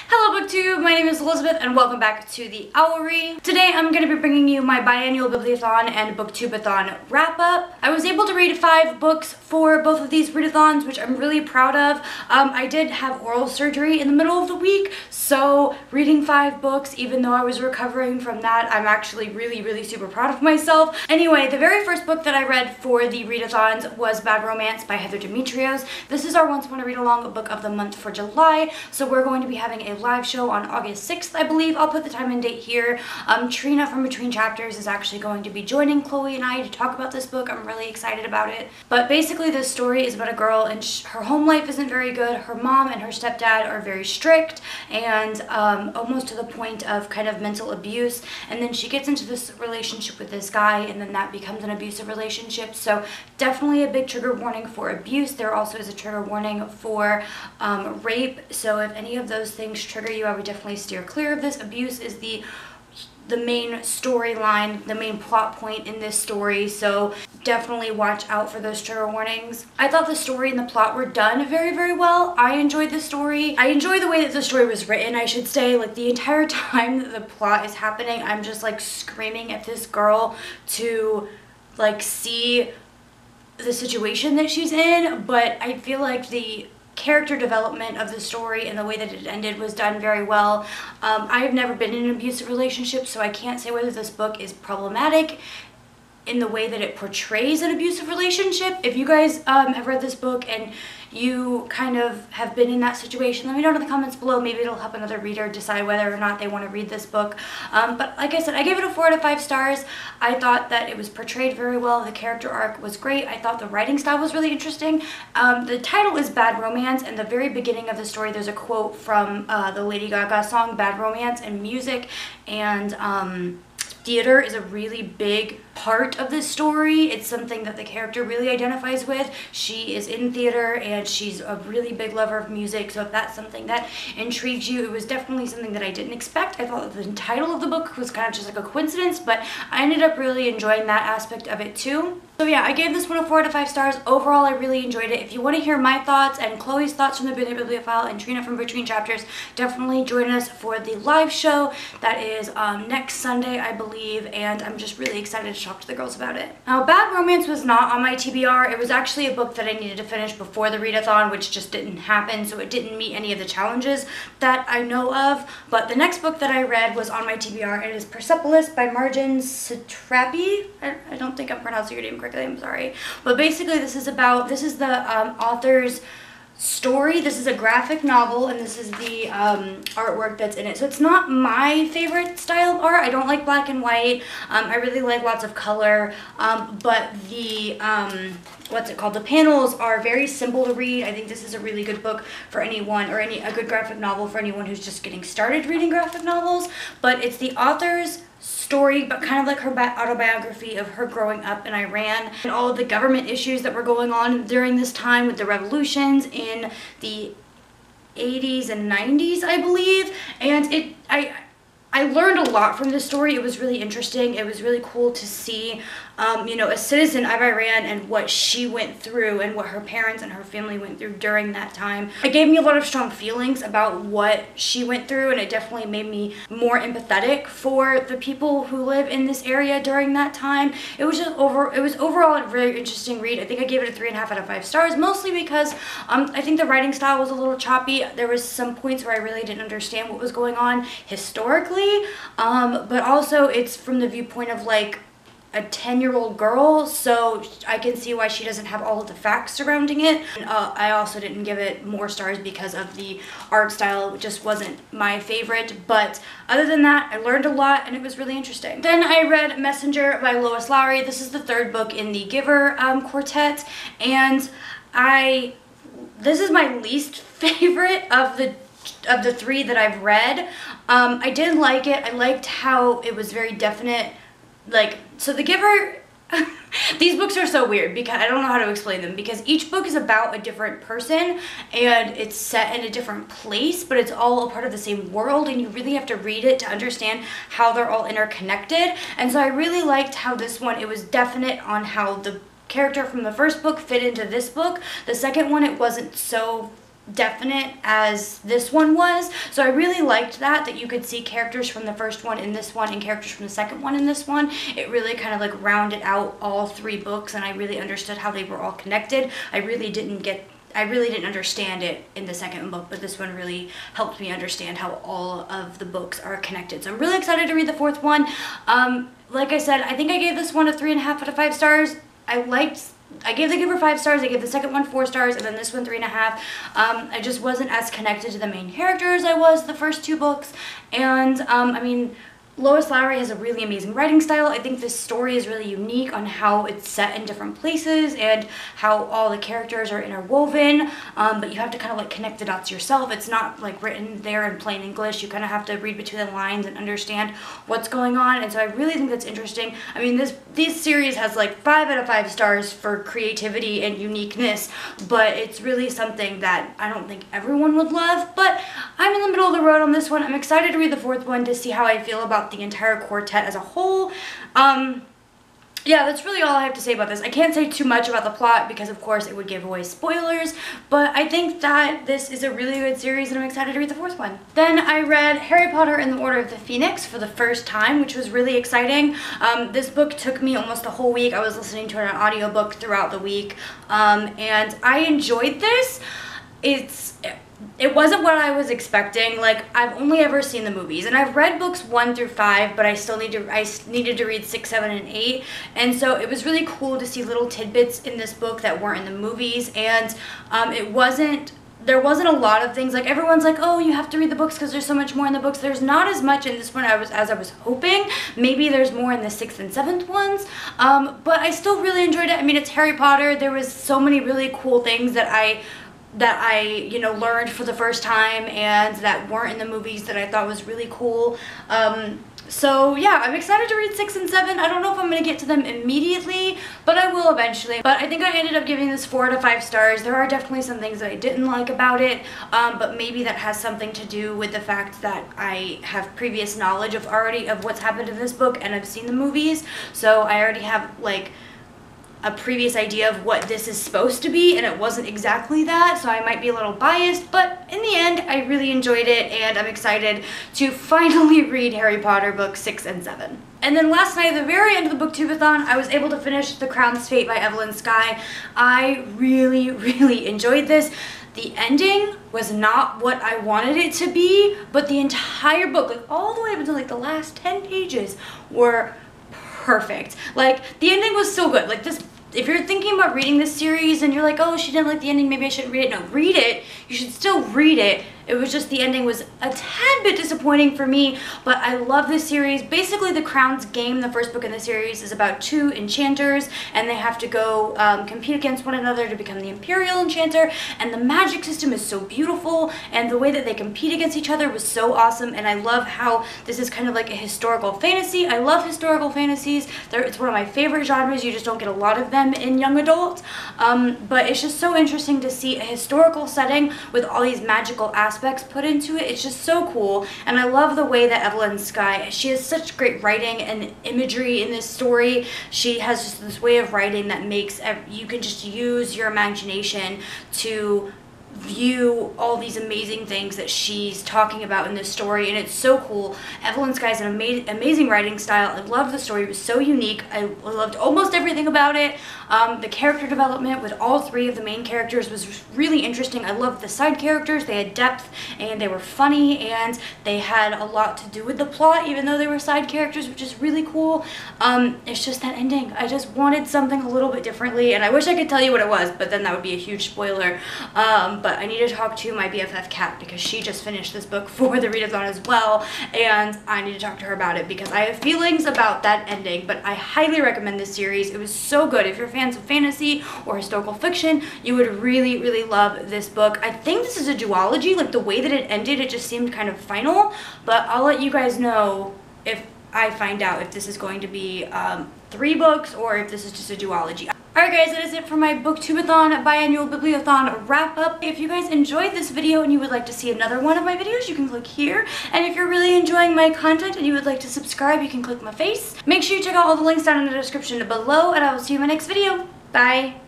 Hello BookTube, my name is Elizabeth and welcome back to the Owlery. Today I'm going to be bringing you my biannual bibliothon and BookTube-A-thon wrap up. I was able to read 5 books for both of these readathons, which I'm really proud of. I did have oral surgery in the middle of the week, so reading 5 books, even though I was recovering from that, I'm actually really super proud of myself. Anyway, the very first book that I read for the readathons was Bad Romance by Heather Demetrios. This is our Once Upon a Read Along book of the month for July, so we're going to be having a live show on August 6th, I believe. I'll put the time and date here. Trina from Between Chapters is actually going to be joining Chloe and I to talk about this book. I'm really excited about it. But basically this story is about a girl and her home life isn't very good. Her mom and her stepdad are very strict and almost to the point of kind of mental abuse. And then she gets into this relationship with this guy and then that becomes an abusive relationship. So definitely a big trigger warning for abuse. There also is a trigger warning for rape. So if any of those things trigger you, I would definitely steer clear of this. Abuse is the main storyline, the main plot point in this story, so definitely watch out for those trigger warnings. I thought the story and the plot were done very well. I enjoyed the story. I enjoy the way that the story was written, I should say. Like the entire time that the plot is happening, I'm just like screaming at this girl to like see the situation that she's in, but I feel like the character development of the story and the way that it ended was done very well. I have never been in an abusive relationship, so I can't say whether this book is problematic in the way that it portrays an abusive relationship. If you guys have read this book and you kind of have been in that situation, let me know in the comments below. Maybe it'll help another reader decide whether or not they want to read this book. But like I said, I gave it a 4 out of 5 stars. I thought that it was portrayed very well. The character arc was great. I thought the writing style was really interesting. The title is Bad Romance, and the very beginning of the story there's a quote from the Lady Gaga song Bad Romance, and music and theater is a really big part of this story. It's something that the character really identifies with. She is in theater and she's a really big lover of music, so if that's something that intrigues you, it was definitely something that I didn't expect. I thought that the title of the book was kind of just like a coincidence, but I ended up really enjoying that aspect of it too. So yeah, I gave this one a 4 out of 5 stars. Overall, I really enjoyed it. If you want to hear my thoughts and Chloe's thoughts from the Bibliophile and Trina from Between Chapters, definitely join us for the live show. That is next Sunday, I believe, and I'm just really excited to talk to the girls about it. Now, Bad Romance was not on my TBR. It was actually a book that I needed to finish before the readathon, which just didn't happen, so it didn't meet any of the challenges that I know of. But the next book that I read was on my TBR. It is Persepolis by Marjane Satrapi. I don't think I'm pronouncing your name correctly, I'm sorry. But basically this is the author's story. This is a graphic novel and this is the artwork that's in it. So it's not my favorite style of art. I don't like black and white. I really like lots of color, but the what's it called? The panels are very simple to read. I think this is a really good book for anyone, or a good graphic novel for anyone who's just getting started reading graphic novels. But it's the author's story, but kind of like her autobiography of her growing up in Iran and all of the government issues that were going on during this time with the revolutions in the 80s and 90s, I believe. And I learned a lot from this story. It was really interesting. It was really cool to see, you know, a citizen of Iran and what she went through and what her parents and her family went through during that time. It gave me a lot of strong feelings about what she went through, and it definitely made me more empathetic for the people who live in this area during that time. It was just overall a very interesting read. I think I gave it a 3.5 out of 5 stars, mostly because I think the writing style was a little choppy. There was some points where I really didn't understand what was going on historically. But also it's from the viewpoint of like a 10-year-old girl, so I can see why she doesn't have all of the facts surrounding it. And, I also didn't give it more stars because of the art style. It just wasn't my favorite, but other than that, I learned a lot and it was really interesting. Then I read Messenger by Lois Lowry. This is the 3rd book in the Giver quartet, and this is my least favorite of the 3 that I've read. I did like it. I liked how it was very definite. Like, so The Giver, these books are so weird because I don't know how to explain them, because each book is about a different person and it's set in a different place, but it's all a part of the same world, and you really have to read it to understand how they're all interconnected. And so I really liked how this one, it was definite on how the character from the first book fit into this book. The second one, it wasn't so definite as this one was. So I really liked that you could see characters from the first one in this one and characters from the second one in this one. It really kind of like rounded out all 3 books, and I really understood how they were all connected. I really didn't understand it in the second book, but this one really helped me understand how all of the books are connected. So I'm really excited to read the 4th one. Like I said, I think I gave this one a 3.5 out of 5 stars. I gave the Giver 5 stars, I gave the second one 4 stars, and then this one 3.5. I just wasn't as connected to the main character as I was the first 2 books, and I mean, Lois Lowry has a really amazing writing style. I think this story is really unique on how it's set in different places and how all the characters are interwoven, but you have to kind of like connect the dots yourself. It's not like written there in plain English. You kind of have to read between the lines and understand what's going on, and so I really think that's interesting. I mean, this series has like 5 out of 5 stars for creativity and uniqueness, but it's really something that I don't think everyone would love, but I'm in the middle of the road on this one. I'm excited to read the 4th one to see how I feel about the entire quartet as a whole. Yeah, that's really all I have to say about this. I can't say too much about the plot because of course it would give away spoilers, but I think that this is a really good series and I'm excited to read the 4th one. Then I read Harry Potter and the Order of the Phoenix for the first time, which was really exciting. This book took me almost a whole week. I was listening to an audiobook throughout the week, and I enjoyed this. It wasn't what I was expecting. Like, I've only ever seen the movies, and I've read books 1 through 5, but I needed to read 6, 7, and 8, and so it was really cool to see little tidbits in this book that weren't in the movies, and there wasn't a lot of things, like everyone's like, oh, you have to read the books because there's so much more in the books. There's not as much in this one as I was hoping. Maybe there's more in the 6th and 7th ones, but I still really enjoyed it. I mean, it's Harry Potter. There was so many really cool things that I you know, learned for the first time and that weren't in the movies that I thought was really cool. So yeah, I'm excited to read 6 and 7. I don't know if I'm going to get to them immediately, but I will eventually. But I think I ended up giving this 4 out of 5 stars. There are definitely some things that I didn't like about it, but maybe that has something to do with the fact that I have previous knowledge of what's happened in this book and I've seen the movies, so I already have like a previous idea of what this is supposed to be, and it wasn't exactly that, so I might be a little biased, but in the end I really enjoyed it and I'm excited to finally read Harry Potter books 6 and 7. And then last night at the very end of the BOOKTUBE-A-THON, I was able to finish The Crown's Fate by Evelyn Skye. I really, really enjoyed this. The ending was not what I wanted it to be, but the entire book, like all the way up until like the last 10 pages, were perfect. Like, the ending was so good. Like, this, if you're thinking about reading this series and you're like, oh, she didn't like the ending, maybe I shouldn't read it. No, read it. You should still read it. It was just the ending was a tad bit disappointing for me, but I love this series. Basically, The Crown's Game, the first book in the series, is about 2 enchanters, and they have to go compete against one another to become the Imperial Enchanter, and the magic system is so beautiful, and the way that they compete against each other was so awesome, and I love how this is kind of like a historical fantasy. I love historical fantasies. It's one of my favorite genres. You just don't get a lot of them in young adult, but it's just so interesting to see a historical setting with all these magical aspects put into it. It's just so cool, and I love the way that Evelyn Skye, she has such great writing and imagery in this story. She has just this way of writing that makes you can just use your imagination to view all these amazing things that she's talking about in this story, and it's so cool. Evelyn Skye has an amazing writing style. I love the story. It was so unique. I loved almost everything about it. The character development with all 3 of the main characters was really interesting. I loved the side characters. They had depth, and they were funny, and they had a lot to do with the plot, even though they were side characters, which is really cool. It's just that ending. I just wanted something a little bit differently, and I wish I could tell you what it was, but then that would be a huge spoiler. But I need to talk to my BFF Kat because she just finished this book for the readathon as well, and I need to talk to her about it because I have feelings about that ending. But I highly recommend this series. It was so good. If you're fans of fantasy or historical fiction, you would really, really love this book. I think this is a duology. Like, the way that it ended, it just seemed kind of final, but I'll let you guys know if I find out if this is going to be 3 books or if this is just a duology. Alright guys, that is it for my BOOKTUBE-A-THON biannual bibliothon wrap up. If you guys enjoyed this video and you would like to see another one of my videos, you can click here. And if you're really enjoying my content and you would like to subscribe, you can click my face. Make sure you check out all the links down in the description below, and I will see you in my next video. Bye!